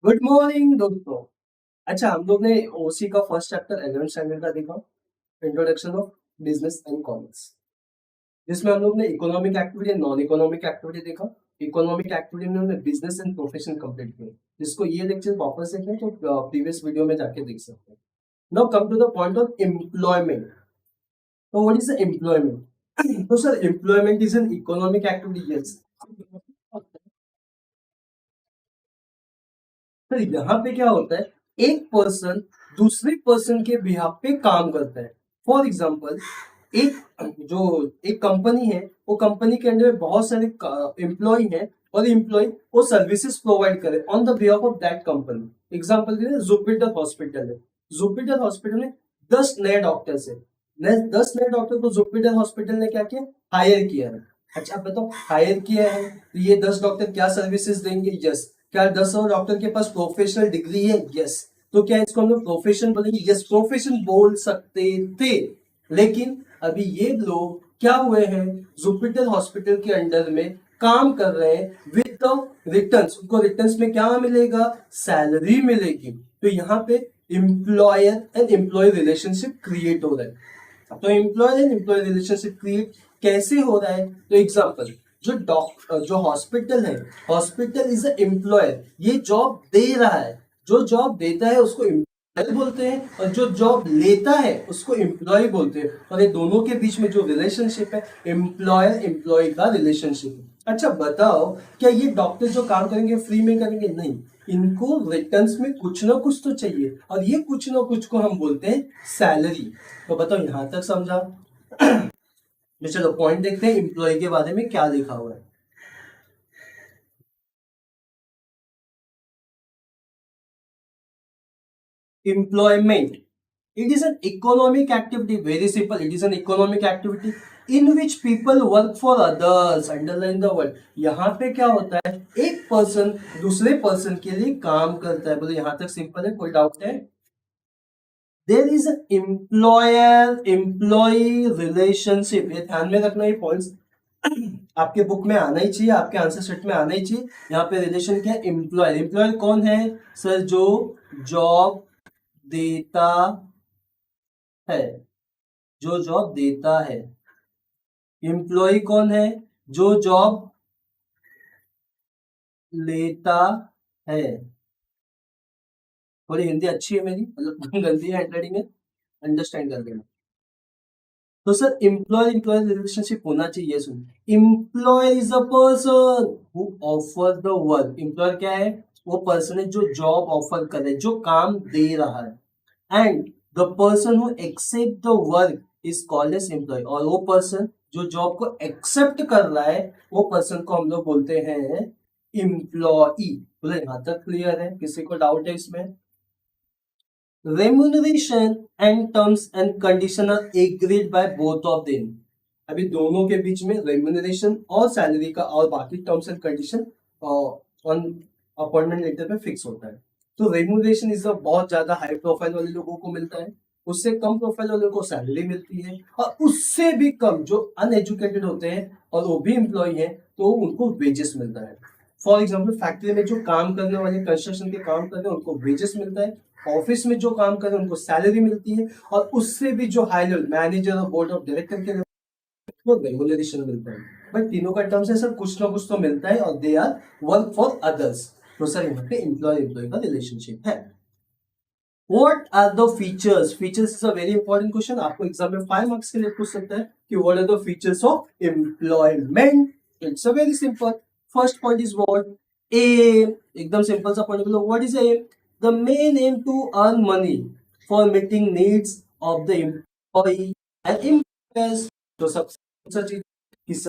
Good morning दोस्तों। अच्छा, हम लोग ने ओसी का फर्स्ट चैप्टर 11th स्टैंडर्ड का देखा, introduction of business and commerce, जिसमें हम लोग ने economic activity and non economic activity देखा। इकोनॉमिक एक्टिविटी में हमने बिजनेस एंड प्रोफेशन कंप्लीट किया। जिसको ये लेक्चर वापस देखें तो प्रीवियस वीडियो में जाके देख सकते हैं। Now come to the point of employment. तो व्हाट इज द एम्प्लॉयमेंट? तो sir, employment is an economic activity. Yes, तो यहाँ पे क्या होता है, एक पर्सन दूसरे पर्सन के बिहाफ पे काम करता है। फॉर एग्जाम्पल, एक कंपनी है, वो कंपनी के अंदर में बहुत सारे एम्प्लॉय हैं और एम्प्लॉय वो सर्विसेज प्रोवाइड करे on the behalf of that company. Example के लिए जुपिटर हॉस्पिटल है। जुपिटर हॉस्पिटल में 10 नए डॉक्टर्स है। 10 नए डॉक्टर को जुपिटर हॉस्पिटल ने क्या किया, हायर किया है। अच्छा, अब बताओ, हायर किया है तो ये 10 डॉक्टर क्या सर्विसेज देंगे? यस। क्या 10 और डॉक्टर के पास प्रोफेशनल डिग्री है? यस। तो क्या इसको हम लोग प्रोफेशन बोलेंगे? यस, प्रोफेशन बोल सकते थे। लेकिन अभी ये लोग क्या हुए हैं, जुपिटर हॉस्पिटल के अंडर में काम कर रहे हैं विद द रिटर्न्स। उनको रिटर्न्स में क्या मिलेगा? सैलरी मिलेगी। तो यहाँ पे employer and employee relationship create हो रहा है। तो employer and employee relationship create कैसे हो रहा है? तो एग्जांपल, जो हॉस्पिटल है, हॉस्पिटल इज अ एम्प्लॉयर, ये जॉब दे रहा है। जो जॉब देता है उसको एम्प्लॉय बोलते हैं, और जो जॉब लेता है उसको एम्प्लॉय बोलते हैं। और ये दोनों के बीच में जो रिलेशनशिप है, एम्प्लॉयर एम्प्लॉय का रिलेशनशिप है। अच्छा बताओ, क्या ये डॉक्टर जो काम करेंगे फ्री में करेंगे? नहीं, इनको रिटर्न्स में कुछ ना कुछ तो चाहिए, और ये कुछ ना कुछ को हम बोलते हैं सैलरी। तो बताओ, यहां तक समझा? तो चलो पॉइंट देखते हैं एम्प्लॉय के बारे में क्या लिखा हुआ है। Employment, it is an economic activity. Very simple, it is an economic activity in which people work for others. Underline the word. यहाँ पे क्या होता है, एक पर्सन दूसरे पर्सन के लिए काम करता है। बोलो यहाँ तक सिंपल है, कोई डाउट है? There is employer employee relationship, ये ध्यान में रखना। ये पॉइंट्स आपके बुक में आना ही चाहिए, आपके आंसर शीट में आना ही चाहिए। यहाँ पे रिलेशन क्या है? एम्प्लॉयर। एम्प्लॉयर कौन है सर? जो जॉब देता है, जो जॉब देता है। एम्प्लॉय कौन है? जो जॉब लेता है। थोड़ी हिंदी अच्छी है मेरी, मतलब गलती है हैंडराइटिंग है, अंडरस्टैंड कर लेना। तो सर, एम्प्लॉय एम्प्लॉय रिलेशनशिप होना चाहिए। सुन, employ is a person who offer the work. Employer क्या है? वो पर्सन है जो जॉब ऑफर करे, जो काम दे रहा है। And the person who accept the work is called as employee. और वो पर्सन जो जॉब को एक्सेप्ट कर रहा है, वो पर्सन को हम लोग बोलते हैं एम्प्लॉई। बोले यहाँ तक क्लियर है? किसी को डाउट है इसमें? Remuneration and terms and condition are agreed by both of them. अभी दोनों के बीच में रेम्यूनरेशन और सैलरी का और बाकी terms and condition on appointment letter पे फिक्स होता है। तो रेम्यूनरेशन इज बहुत ज्यादा हाई प्रोफाइल वाले लोगों को मिलता है, उससे कम प्रोफाइल वाले को सैलरी मिलती है, और उससे भी कम जो अनएजुकेटेड होते हैं और वो भी एम्प्लॉय हैं, तो उनको वेजेस मिलता है। फॉर एग्जाम्पल, फैक्ट्री में जो काम करने वाले, कंस्ट्रक्शन के काम करते हैं, उनको वेजेस मिलता है। ऑफिस में जो काम कर रहे हैं उनको सैलरी मिलती है, और उससे भी जो हाई लेवल मैनेजर और बोर्ड ऑफ डायरेक्टर के वो रेमुनरेशन मिलता है। बट तीनों का टर्म से सर कुछ ना कुछ तो मिलता है, और they are work for others. तो सर यहाँ पे एम्प्लॉय एम्प्लॉय का रिलेशनशिप है। What are the features? Features is a very important question. आपको एग्जाम में 5 मार्क्स के लिए पूछ सकता है कि what are the features of employment? It's a very simple. First point is what? Aim. एकदम सिंपल सा पॉइंट बोलो, what is aim? The main aim to earn money for meeting needs of the employee and employers. तो सबसे चीज किस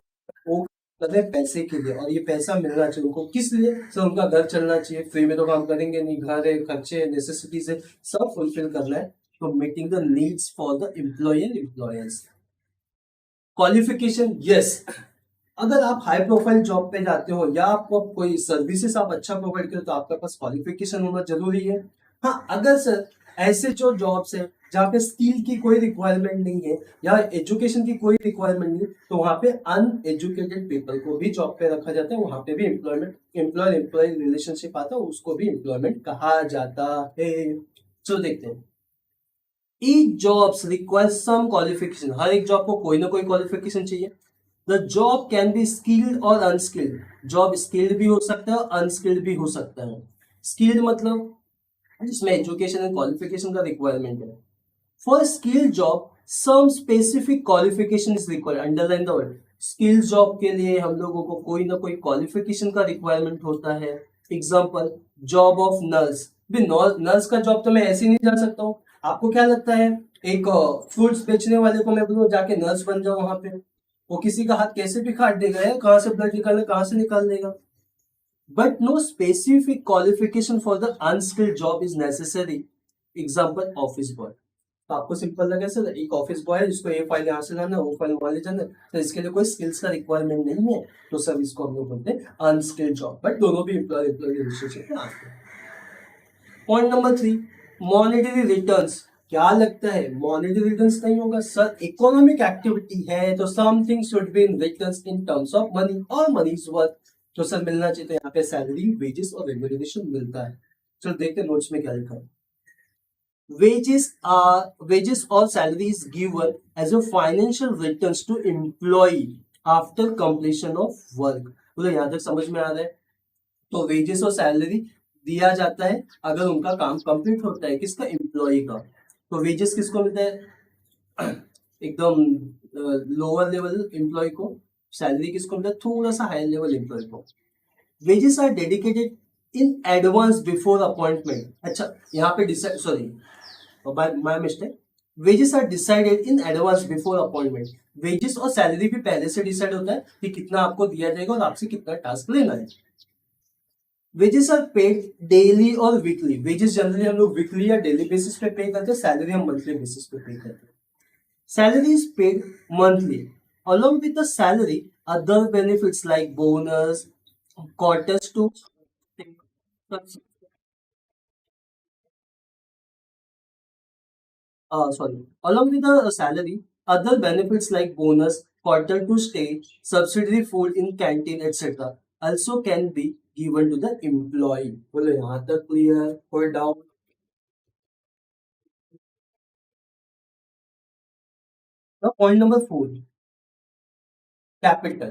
वो कर रहे हैं पैसे के लिए, और ये पैसा मिलना चाहिए उनको। किस लिए सर? उनका घर चलना चाहिए, फ्री में तो काम करेंगे नहीं, घर है, खर्चे, नेसेसिटीज है, सब फुलफिल करना है। तो meeting the needs for the employee and employers. Qualification, yes, अगर आप हाई प्रोफाइल जॉब पे जाते हो या आपको कोई सर्विसेज आप अच्छा प्रोवाइड करो, तो आपके पास क्वालिफिकेशन होना जरूरी है। हाँ, अगर सर ऐसे जो जॉब्स है जहाँ पे स्किल की कोई रिक्वायरमेंट नहीं है या एजुकेशन की कोई रिक्वायरमेंट नहीं, तो वहाँ पे अनएजुकेटेड पीपल को भी जॉब पे रखा जाता है, वहाँ पे भी एम्प्लॉयर एम्प्लॉय रिलेशनशिप आता है, उसको भी एम्प्लॉयमेंट कहा जाता है। चलो देखते हैं। Each jobs require some qualification, हर एक जॉब को कोई ना कोई क्वालिफिकेशन चाहिए। The job can be skilled और अनस्किल्ड, जॉब स्किल्ड भी हो सकता है और अनस्किल्ड भी हो सकता है। स्किल्ड मतलब जिसमें एजुकेशन एंड क्वालिफिकेशन का रिक्वायरमेंट है। For skilled job some specific qualification is required, underline the word. Skill job के लिए हम लोगों को कोई ना कोई क्वालिफिकेशन का रिक्वायरमेंट होता है। Example, job of nurse. भी नर्स का जॉब तो मैं ऐसे ही नहीं जा सकता हूँ। आपको क्या लगता है एक फ्रूट्स बेचने वाले को मैं बोलूँ जाके नर्स बन जाओ वहां पे, वो किसी का हाथ कैसे भी काट देगा यार, कहाँ से ब्लड निकालना कहाँ से निकाल देगा। But no specific qualification for the unskilled job is necessary. Example, office boy. तो आपको सिंपल लगे सर, एक ऑफिस बॉय है जिसको ये फाइल यहाँ से लाना वो फाइल वहाँ ले जाना, तो इसके लिए कोई स्किल्स का रिक्वायरमेंट नहीं है, तो सर इसको हम लोग बोलते हैं अनस्किल्ड जॉब। बट दोनों भी एम्प्लॉय एम्प्लॉय रिलेशनशिप में आते हैं। Point number 3, monetary returns. क्या लगता है मॉनेटरी रिटर्न्स नहीं होगा सर, इकोनॉमिक एक्टिविटी है तो something should be in returns in terms of money और मनी इज वर्थ, तो सर मिलना चाहिए। तो यहाँ पे सैलरी, वेजेस और रेम्यूनरेशन मिलता है। चलो देखते हैं नोट्स में क्या लिखा है। Wages or salary is given as a financial returns to employee after completion of work। बोलो यहाँ तक समझ में आ रहा है। तो वेजेस और सैलरी दिया जाता है अगर उनका काम कंप्लीट होता है, किसका, एम्प्लॉय का। तो वेजेस किसको मिलता है एकदम लोअर लेवल एम्प्लॉय को, सैलरी किसको मिलता है थोड़ा सा हायर लेवल एम्प्लॉय को। Wages are dedicated in advance before appointment. अच्छा यहाँ पे decide, sorry my mistake, wages are decided in advance before appointment. Wages और सैलरी भी पहले से डिसाइड होता है कि कितना आपको दिया जाएगा और आपसे कितना टास्क लेना है। वेजेस आर पेड डेली और वीकली। वेजेस जनरली हम लोग वीकली या डेली बेसिस पे पे करते हैं, सैलरी हम मंथली बेसिस पे पे करते हैं। Salary is paid monthly. Along with the salary, other benefits like bonus, quarters to sorry, along with the salary, other benefits like bonus, quarter to stay, subsidiary food in canteen, etc. also can be given to the employee। बोलो यहाँ तक clear, कोई doubt? Point number 4, capital.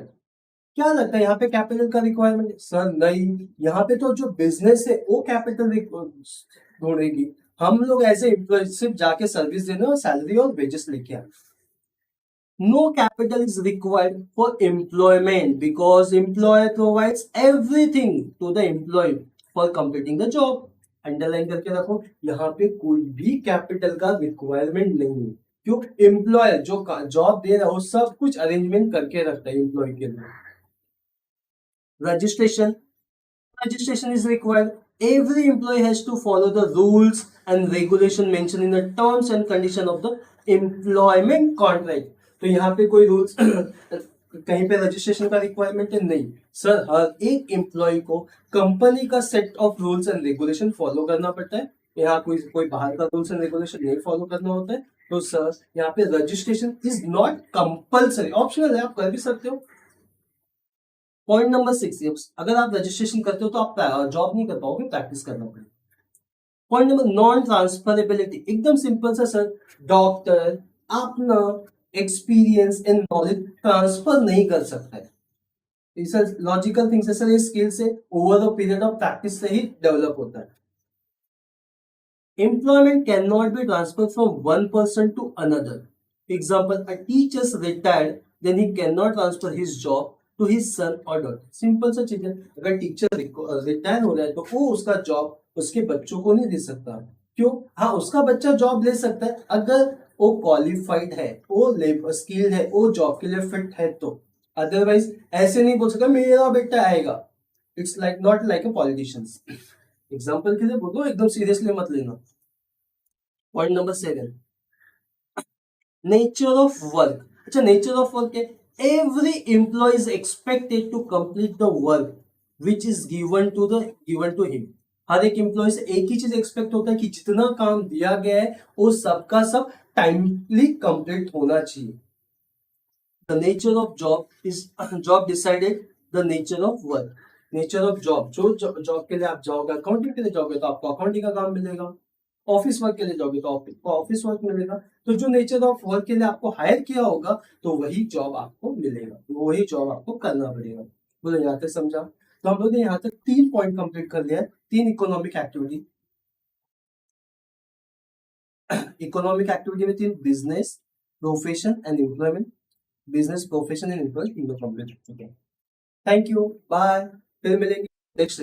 क्या लगता है यहाँ पे capital का रिक्वायरमेंट है सर? नहीं, यहाँ पे तो जो बिजनेस है वो कैपिटल ढूंढेगी। हम लोग ऐसे एम्प्लॉय सिर्फ जाके सर्विस देना और सैलरी और वेजेस लेके आए। No capital is required for employment because employer provides everything to the employee for completing the job। Underline करके रखो, यहाँ पे कोई भी कैपिटल का रिक्वायरमेंट नहीं है। क्यों? एम्प्लॉयर जो जॉब दे रहा है वो सब कुछ अरेंजमेंट करके रखता है एम्प्लॉय के लिए। Registration, registration is required। Every employee has to follow the rules and regulation mentioned in the terms and condition of the employment contract। तो यहाँ पे कोई रूल्स कहीं पे रजिस्ट्रेशन का रिक्वायरमेंट है नहीं सर, हर एक एम्प्लॉय को कंपनी का set of rules and regulation follow करना पड़ता है। यहाँ कोई कोई बाहर का रूल्स एंड रेगुलेशन नहीं फॉलो करना होता है। तो सर यहाँ पे registration is not compulsory, optional है, आप कर भी सकते हो। पॉइंट नंबर 6, अगर आप रजिस्ट्रेशन करते हो तो आप जॉब नहीं कर पाओगे, प्रैक्टिस करना पड़ेगा। पॉइंट नंबर नॉन ट्रांसफरेबिलिटी, एकदम सिंपल सा सर, डॉक्टर अपना एक्सपीरियंस एंड नॉलेज ट्रांसफर नहीं कर सकता है। सर लॉजिकल थिंग्स है सर, ये स्किल से over the period of practice से ही डेवलप होता है। Employment can not be transfer from one person to another. Example, a teachers retired then he can not transfer his job to his son और daughter. Simple सा चीज है, अगर teacher retire हो रहा है तो वो उसका जॉब उसके बच्चों को नहीं दे सकता। क्यों? हाँ, उसका बच्चा जॉब ले सकता है अगर वो क्वालिफाइड है, वो स्किल्ड है, वो जॉब के लिए फिट है तो। अदरवाइज ऐसे नहीं बोल सकता मेरा बेटा आएगा। It's like not like a politicians. Example के लिए बोलो, एकदम सीरियसली मत लेना। Point number 7, nature of work. अच्छा, नेचर ऑफ वर्क है, every employee is expected to complete the work which is given to him। हर एक एम्प्लॉय से एक ही चीज एक्सपेक्ट होता है कि जितना काम दिया गया है वो सबका सब टाइमली कंप्लीट होना चाहिए। The nature of job is job decided the nature of work. Nature of job, जो जॉब के लिए आप जाओगे, अकाउंटिंग के लिए जाओगे तो आपको अकाउंटिंग का काम मिलेगा, ऑफिस वर्क के लिए जाओगे तो ऑफिस को ऑफिस वर्क मिलेगा। तो जो नेचर ऑफ वर्क के लिए आपको हायर किया होगा तो वही जॉब आपको मिलेगा, तो वही जॉब आपको करना पड़ेगा। बोलो यहाँ तक समझा? तो हम लोग ने यहाँ तक 3 पॉइंट कंप्लीट कर लिया है, 3 इकोनॉमिक एक्टिविटी। इकोनॉमिक एक्टिविटी में 3 business, profession and employment. Business, profession and employment, तीनों कंप्लीट हो चुके हैं। थैंक यू, बाय, फिर मिलेंगे नेक्स्ट